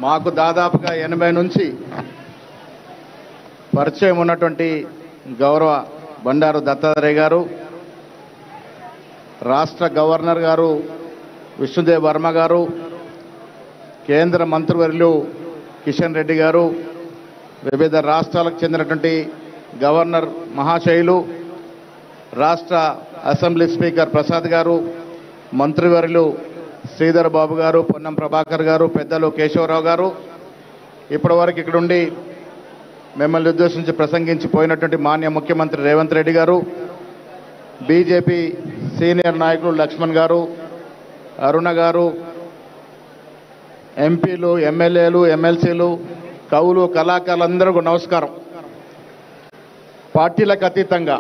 మాకు దాదాపుగా 80 నుంచి పరిచయం ఉన్నటువంటి గౌరవ బండారు దత్తాత్రేయ గారు, రాష్ట్ర గవర్నర్ గారు విష్ణుదేవ్ వర్మ గారు, కేంద్ర మంత్రివర్యులు కిషన్ రెడ్డి గారు, వివిధ రాష్ట్రాలకు చెందినటువంటి గవర్నర్ మహాశయులు, రాష్ట్ర అసెంబ్లీ స్పీకర్ ప్రసాద్ గారు, మంత్రివర్యులు శ్రీధర్ బాబు గారు, పొన్నం ప్రభాకర్ గారు, పెద్దలు కేశవరావు గారు, ఇప్పటి వరకు ఇక్కడుండి మిమ్మల్ని ఉద్దేశించి ప్రసంగించిపోయినటువంటి మాన్య ముఖ్యమంత్రి రేవంత్ రెడ్డి గారు, బీజేపీ సీనియర్ నాయకులు లక్ష్మణ్ గారు, అరుణ గారు, ఎంపీలు, ఎమ్మెల్యేలు, ఎమ్మెల్సీలు, కవులు, కళాకారులందరికీ నమస్కారం. పార్టీలకు అతీతంగా,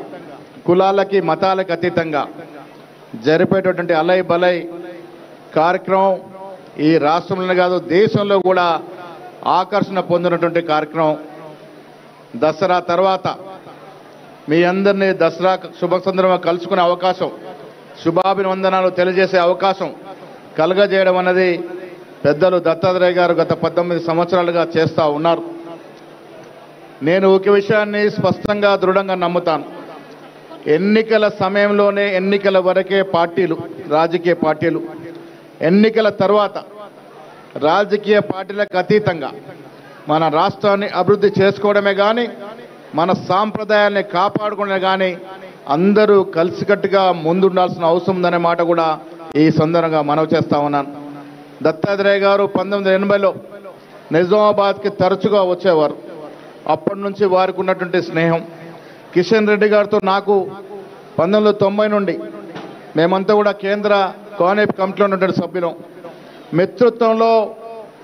కులాలకి మతాలకు అతీతంగా జరిపేటటువంటి అలై బలై కార్యక్రమం ఈ రాష్ట్రంలోనే కాదు దేశంలో కూడా ఆకర్షణ పొందినటువంటి కార్యక్రమం. దసరా తర్వాత మీ అందరినీ దసరా శుభ సందర్భంగా కలుసుకునే అవకాశం, శుభాభివందనాలు తెలియజేసే అవకాశం కలగజేయడం అన్నది పెద్దలు దత్తాత్రేయ గారు గత 18 సంవత్సరాలుగా చేస్తూ ఉన్నారు. నేను ఒక విషయాన్ని స్పష్టంగా దృఢంగా నమ్ముతాను. ఎన్నికల సమయంలోనే, ఎన్నికల వరకే పార్టీలు, రాజకీయ పార్టీలు, ఎన్నికల తర్వాత రాజకీయ పార్టీలకు అతీతంగా మన రాష్ట్రాన్ని అభివృద్ధి చేసుకోవడమే కానీ, మన సాంప్రదాయాల్ని కాపాడుకోవడమే కానీ అందరూ కలిసికట్టుగా ముందుండాల్సిన అవసరం ఉందనే మాట కూడా ఈ సందర్భంగా మనవి చేస్తా ఉన్నాను. దత్తాత్రేయ గారు 1980లో నిజామాబాద్కి తరచుగా వచ్చేవారు. అప్పటి నుంచి వారికి ఉన్నటువంటి స్నేహం, కిషన్ రెడ్డి గారితో నాకు 1990 నుండి మేమంతా కూడా కేంద్ర కోఆర్డినేట్ కమిటీలో ఉన్నటువంటి సభ్యులం. మిత్రత్వంలో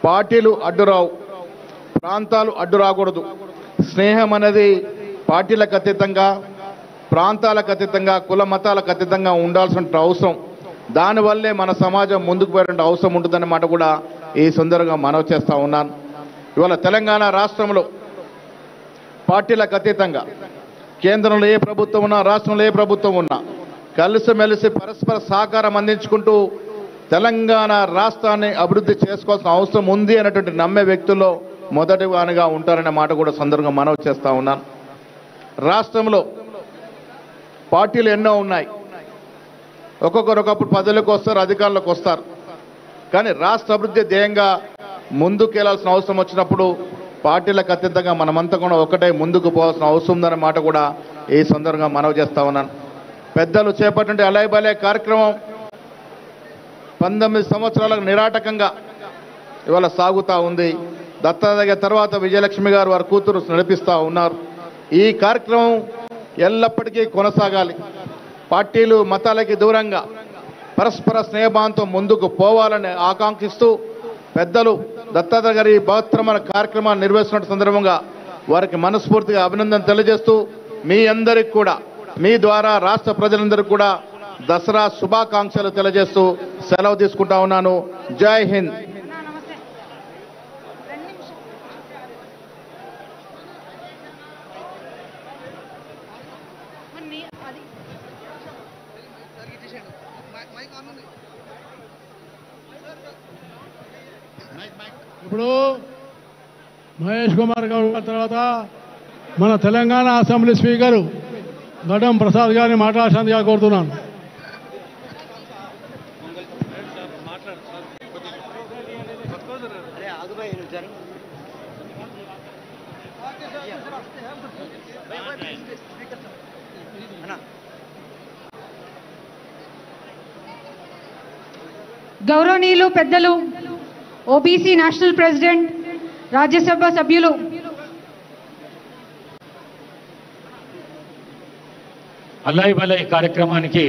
పార్టీలు అడ్డురావు, ప్రాంతాలు అడ్డు రాకూడదు. స్నేహం అనేది పార్టీలకు అతీతంగా, ప్రాంతాలకు అతీతంగా, కుల మతాలకు అతీతంగా ఉండాల్సిన అవసరం. దానివల్లే మన సమాజం ముందుకు పోయేటువంటి అవసరం ఉంటుందనే మాట కూడా ఈ సందర్భంగా మనవి చేస్తూ ఉన్నాను. ఇవాళ తెలంగాణ రాష్ట్రంలో పార్టీలకు అతీతంగా కేంద్రంలో ఏ ప్రభుత్వం ఉన్నా, రాష్ట్రంలో ఏ ప్రభుత్వం ఉన్నా కలిసిమెలిసి పరస్పర సహకారం అందించుకుంటూ తెలంగాణ రాష్ట్రాన్ని అభివృద్ధి చేసుకోవాల్సిన అవసరం ఉంది అనేటువంటి నమ్మే వ్యక్తుల్లో మొదటివానిగా ఉంటారనే మాట కూడా సందర్భంగా మనవి చేస్తూ ఉన్నాను. రాష్ట్రంలో పార్టీలు ఎన్నో ఉన్నాయి. ఒక్కొక్కరు ఒకప్పుడు పదవులకు వస్తారు, అధికారంలోకి వస్తారు. కానీ రాష్ట్ర అభివృద్ధి ధ్యేయంగా ముందుకు వెళ్లాల్సిన అవసరం వచ్చినప్పుడు పార్టీలకు అతీతంగా మనమంతా కూడా ఒకటే ముందుకు పోవాల్సిన అవసరం ఉందనే మాట కూడా ఈ సందర్భంగా మనవి చేస్తా ఉన్నాను. పెద్దలు చేపట్టిన అలైబలే కార్యక్రమం 19 సంవత్సరాలకు నిరాటకంగా ఇవాళ సాగుతూ ఉంది. దత్తాత్రేయ తర్వాత విజయలక్ష్మి గారు వారి కూతురు నడిపిస్తూ ఉన్నారు. ఈ కార్యక్రమం ఎల్లప్పటికీ కొనసాగాలి. పార్టీలు మతాలకి దూరంగా పరస్పర స్నేహభావంతో ముందుకు పోవాలని ఆకాంక్షిస్తూ పెద్దలు దత్తాత్రేయ గారి బృహత్తరమైన కార్యక్రమాన్ని నిర్వహిస్తున్న సందర్భంగా వారికి మనస్ఫూర్తిగా అభినందన తెలియజేస్తూ మీ అందరికి కూడా, మీ ద్వారా రాష్ట్ర ప్రజలందరికీ కూడా దసరా శుభాకాంక్షలు తెలియజేస్తూ సెలవు తీసుకుంటా ఉన్నాను. జై హింద్. ఇప్పుడు మహేష్ కుమార్ గౌడ్ తర్వాత మన తెలంగాణ అసెంబ్లీ స్పీకరు గడ్డం ప్రసాద్ గారిని మాట్లాడాల్సిందిగా కోరుతున్నాను. గౌరవనీయులు పెద్దలు ఓబీసీ నేషనల్ ప్రెసిడెంట్, రాజ్యసభ సభ్యులు అల్లాయి బలై కార్యక్రమానికి